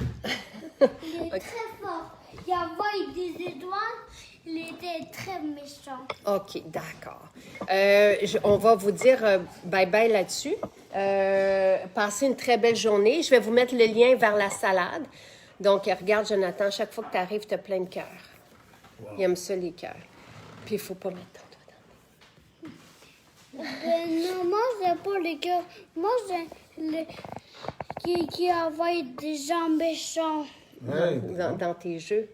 C: il est très fort. Il avait des étoiles, il était très méchant.
A: OK, d'accord. On va vous dire bye-bye là-dessus. Passez une très belle journée. Je vais vous mettre le lien vers la salade. Donc, regarde, Jonathan, chaque fois que tu arrives, tu as plein de cœurs. Wow. Il aime ça, les cœurs. Puis, il ne faut pas mettre ton doigt
C: dans. Non, moi, j'ai pas les cœurs. Moi, j'ai qui avait des gens méchants.
A: Dans tes jeux.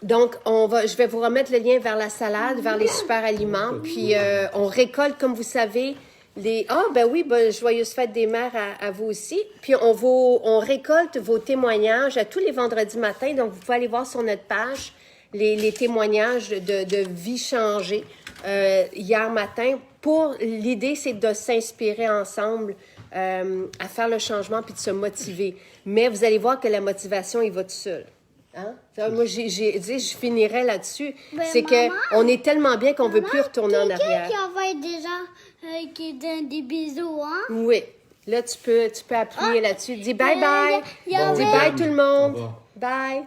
A: Donc, je vais vous remettre le lien vers la salade, vers les super aliments. Puis, on récolte, comme vous savez, joyeuses fêtes des mères à vous aussi. Puis, on récolte vos témoignages à tous les vendredis matins. Donc, vous pouvez aller voir sur notre page les témoignages de vie changée hier matin. L'idée, c'est de s'inspirer ensemble à faire le changement puis de se motiver. Mais vous allez voir que la motivation, il va tout seul. Hein? Moi, j'ai dit, je finirais là-dessus. C'est qu'on est tellement bien qu'on ne veut plus retourner en arrière.
C: Qui envoie des gens qui donnent des bisous, hein?
A: Oui. Là, tu peux appuyer là-dessus. Dis bye-bye. Dis bye tout le monde. Bye.